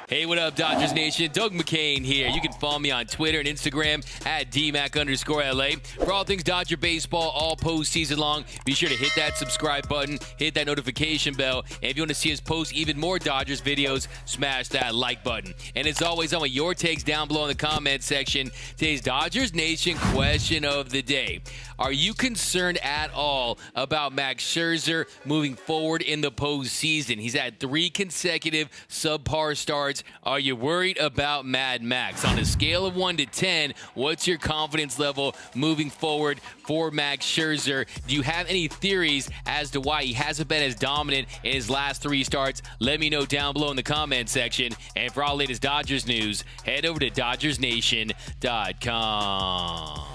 Hey, what up, Dodgers Nation? Doug McCain here. You can follow me on Twitter and Instagram at DMac_LA. For all things Dodger baseball all postseason long, be sure to hit that subscribe button, hit that notification bell, and if you want to see us post even more Dodgers videos, smash that like button. And as always, I want your takes down below in the comment section. Today's Dodgers Nation question of the day. Are you concerned at all about Max Scherzer moving forward in the postseason? He's had 3 consecutive subpar starts. Are you worried about Mad Max? On a scale of 1 to 10, what's your confidence level moving forward for Max Scherzer? Do you have any theories as to why he hasn't been as dominant in his last 3 starts? Let me know down below in the comment section. And for all latest Dodgers news, head over to DodgersNation.com.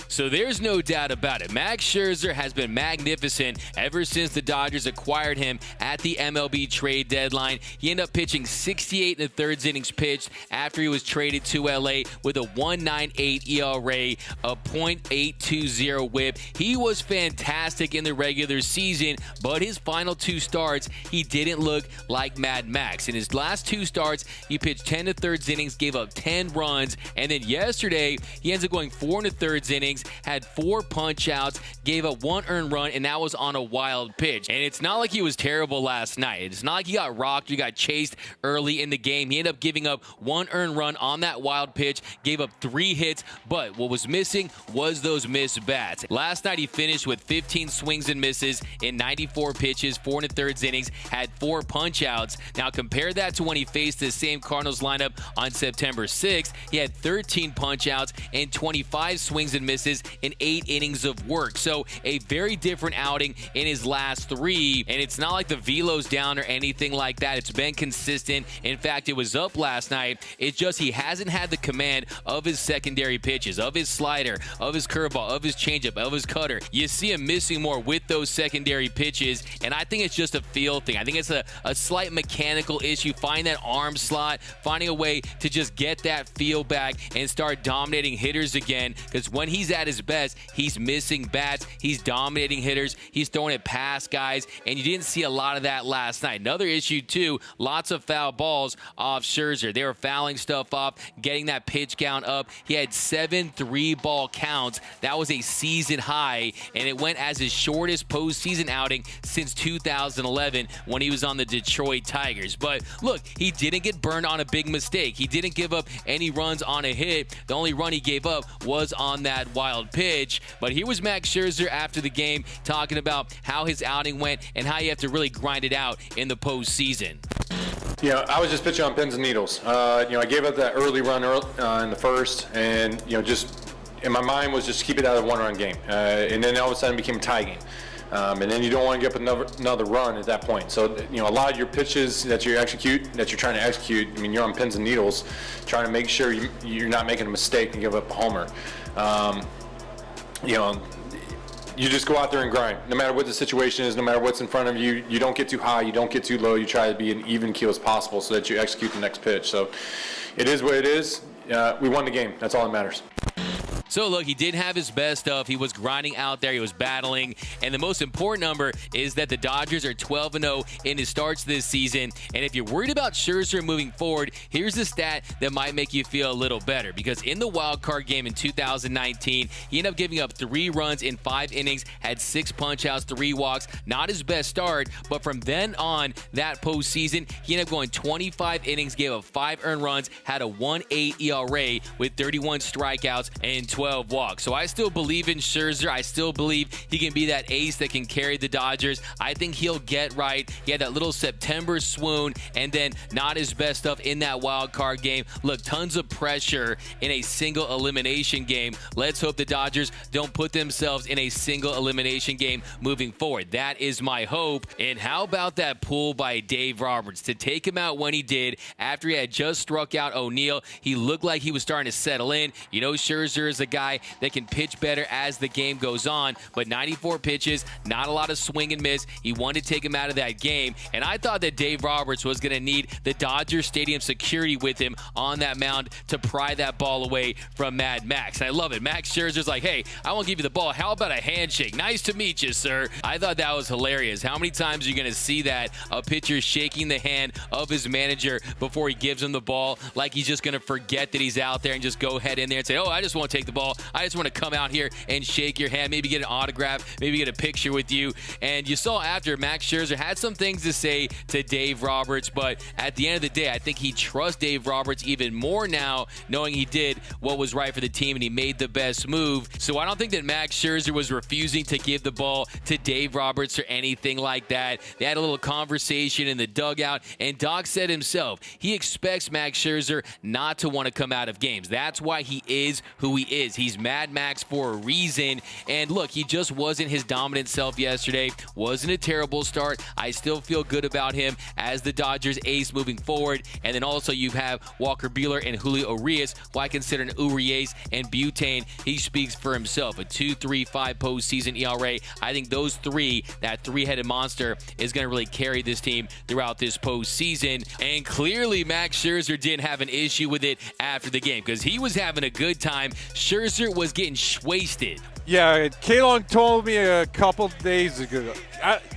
So there's no doubt about it. Max Scherzer has been magnificent ever since the Dodgers acquired him at the MLB trade deadline. He ended up pitching 68 1/3 innings pitched after he was traded to LA with a 1.98 ERA, a .820 whip. He was fantastic in the regular season, but his final 2 starts, he didn't look like Mad Max. In his last 2 starts, he pitched 10 1/3 innings, gave up 10 runs, and then yesterday, he ends up going 4 1/3 innings, had 4 punch outs, gave up 1 earned run, and that was on a wild pitch. And it's not like he was terrible last night. It's not like he got rocked, he got chased early in the game. He ended up giving up 1 earned run on that wild pitch, gave up 3 hits, but what was missing was those missed bats. Last night he finished with 15 swings and misses in 94 pitches, 4 1/3 innings, had 4 punch outs. Now compare that to when he faced the same Cardinals lineup on September 6th. He had 13 punch outs and 25 swings and misses in 8 innings of work. So a very different outing in his last 3. And it's not like the velo's down or anything like that. It's been consistent. In fact, it was up last night. It's just he hasn't had the command of his secondary pitches, of his slider, of his curveball, of his changeup, of his cutter. You see him missing more with those secondary pitches. And I think it's just a feel thing. I think it's a slight mechanical issue. Find that arm slot, finding a way to just get that feel back and start dominating hitters again. Because when he's at his best, he's missing bats, he's dominating hitters, he's throwing it past guys, and you didn't see a lot of that last night. Another issue too, lots of foul balls off Scherzer. They were fouling stuff off, getting that pitch count up. He had 7 3-ball counts. That was a season high, and it went as his shortest postseason outing since 2011 when he was on the Detroit Tigers. But look, he didn't get burned on a big mistake. He didn't give up any runs on a hit. The only run he gave up was on that wild pitch. But here was Max Scherzer after the game talking about how his outing went and how you have to really grind it out in the postseason. Yeah, I was just pitching on pins and needles. I gave up that early run in the first, and just in my mind was just keep it out of a 1-run game. And then all of a sudden it became a tie game. And then you don't want to give up another run at that point. So, a lot of your pitches that you're trying to execute, you're on pins and needles, trying to make sure you're not making a mistake and give up a homer. You just go out there and grind. No matter what the situation is, no matter what's in front of you, you don't get too high, you don't get too low. You try to be an even keel as possible so that you execute the next pitch. So it is what it is. We won the game. That's all that matters. So look, he did have his best stuff. He was grinding out there. He was battling. And the most important number is that the Dodgers are 12-0 in his starts this season. And if you're worried about Scherzer moving forward, here's a stat that might make you feel a little better. Because in the wild card game in 2019, he ended up giving up 3 runs in 5 innings, had 6 punch outs, 3 walks. Not his best start, but from then on, that postseason, he ended up going 25 innings, gave up 5 earned runs, had a 1.8 ERA with 31 strikeouts and 12 walks. So I still believe in Scherzer. I still believe he can be that ace that can carry the Dodgers. I think he'll get right. He had that little September swoon and then not his best stuff in that wild card game. Look, tons of pressure in a single elimination game. Let's hope the Dodgers don't put themselves in a single elimination game moving forward. That is my hope. And how about that pull by Dave Roberts to take him out when he did after he had just struck out O'Neill? He looked like he was starting to settle in. Scherzer is a guy that can pitch better as the game goes on, but 94 pitches, not a lot of swing and miss. He wanted to take him out of that game, and I thought that Dave Roberts was going to need the Dodger Stadium security with him on that mound to pry that ball away from Mad Max. And I love it. Max Scherzer's like, hey, I won't give you the ball. How about a handshake? Nice to meet you, sir. I thought that was hilarious. How many times are you going to see that? A pitcher shaking the hand of his manager before he gives him the ball, like he's just going to forget that he's out there and just go head in there and say, oh, I just want to take the ball. I just want to come out here and shake your hand, maybe get an autograph, maybe get a picture with you. And you saw after Max Scherzer had some things to say to Dave Roberts, but at the end of the day, I think he trusts Dave Roberts even more now, knowing he did what was right for the team and he made the best move. So I don't think that Max Scherzer was refusing to give the ball to Dave Roberts or anything like that. They had a little conversation in the dugout, and Doc said himself he expects Max Scherzer not to want to come out of games. That's why he is who he is. He's Mad Max for a reason. And look, he just wasn't his dominant self yesterday. Wasn't a terrible start. I still feel good about him as the Dodgers ace moving forward. And then also you have Walker Buehler and Julio Urias, who I consider an Urias and butane. He speaks for himself. A 2.35 postseason ERA. I think those three, that three-headed monster, is going to really carry this team throughout this postseason. And clearly Max Scherzer didn't have an issue with it after the game because he was having a good time. Scherzer was getting Shwasted. Yeah, K-Long told me a couple days ago,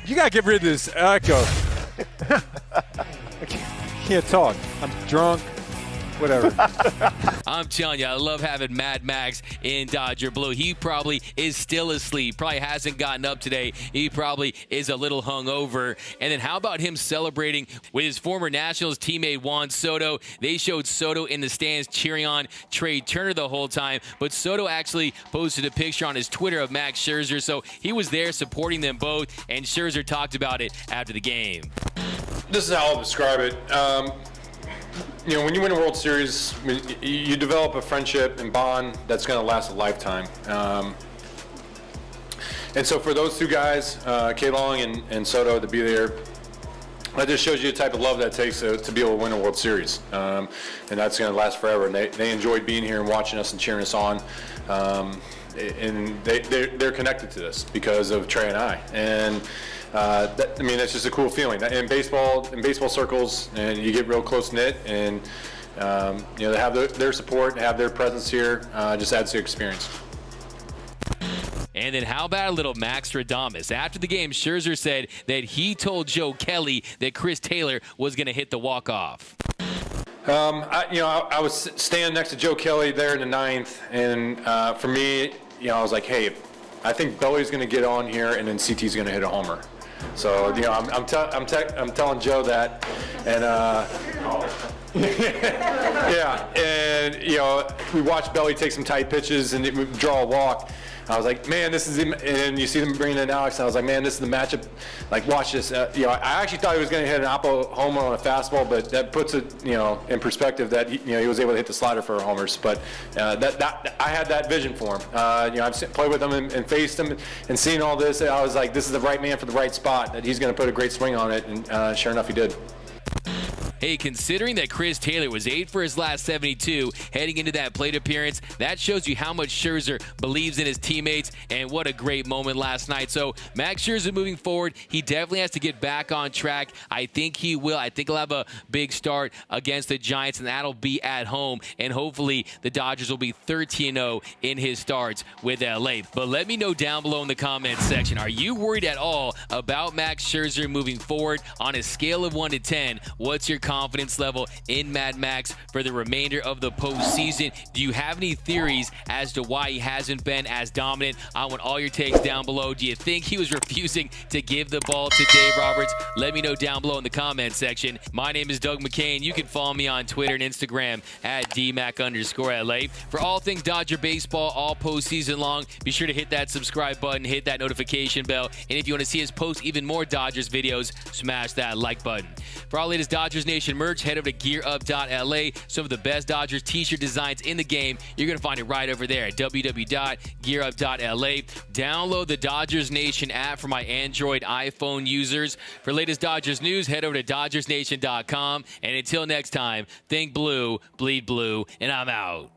you got to get rid of this echo. I can't talk. I'm drunk. Whatever. I'm telling you, I love having Mad Max in Dodger Blue. He probably is still asleep. Probably hasn't gotten up today. He probably is a little hungover. And then how about him celebrating with his former Nationals teammate Juan Soto? They showed Soto in the stands cheering on Trey Turner the whole time, but Soto actually posted a picture on his Twitter of Max Scherzer, so he was there supporting them both, and Scherzer talked about it after the game. This is how I'll describe it. You know, when you win a World Series, you develop a friendship and bond that's going to last a lifetime. And so for those two guys, K-Long and Soto, to be there, that just shows you the type of love that takes to be able to win a World Series. And that's going to last forever. And they enjoyed being here and watching us and cheering us on. And they're connected to this because of Trey and I. And that's just a cool feeling. In baseball circles, and you get real close knit, and to have their support, have their presence here, just adds to the experience. And then how about a little Max Stradamus? After the game, Scherzer said that he told Joe Kelly that Chris Taylor was going to hit the walk-off. I was standing next to Joe Kelly there in the ninth, and for me, I was like, hey, I think Belly's going to get on here, and then CT's going to hit a homer. So I'm telling Joe that, and yeah, and we watched Belly take some tight pitches and draw a walk. I was like, man, this is, and you see them bringing in Alex. I was like, man, this is the matchup. Like, watch this. I actually thought he was going to hit an oppo homer on a fastball, but that puts it, in perspective that he was able to hit the slider for homers. But that I had that vision for him. I've played with him and faced him and seen all this. I was like, this is the right man for the right spot. That he's going to put a great swing on it, and sure enough, he did. Hey, considering that Chris Taylor was 8 for his last 72 heading into that plate appearance, that shows you how much Scherzer believes in his teammates, and what a great moment last night. So Max Scherzer moving forward, he definitely has to get back on track. I think he will. I think he'll have a big start against the Giants, and that'll be at home. And hopefully the Dodgers will be 13-0 in his starts with LA. But let me know down below in the comments section, are you worried at all about Max Scherzer moving forward? On a scale of 1 to 10, what's your confidence level in Mad Max for the remainder of the postseason? Do you have any theories as to why he hasn't been as dominant? I want all your takes down below. Do you think he was refusing to give the ball to Dave Roberts? Let me know down below in the comment section. My name is Doug McCain. You can follow me on Twitter and Instagram at DMac_LA. For all things Dodger baseball all postseason long, be sure to hit that subscribe button, hit that notification bell, and if you want to see us post even more Dodgers videos, smash that like button. For all latest Dodgers Nation merch, head over to gearup.la. Some of the best Dodgers t-shirt designs in the game. You're going to find it right over there at www.gearup.la. Download the Dodgers Nation app for my Android iPhone users. For latest Dodgers news, head over to DodgersNation.com. And until next time, think blue, bleed blue, and I'm out.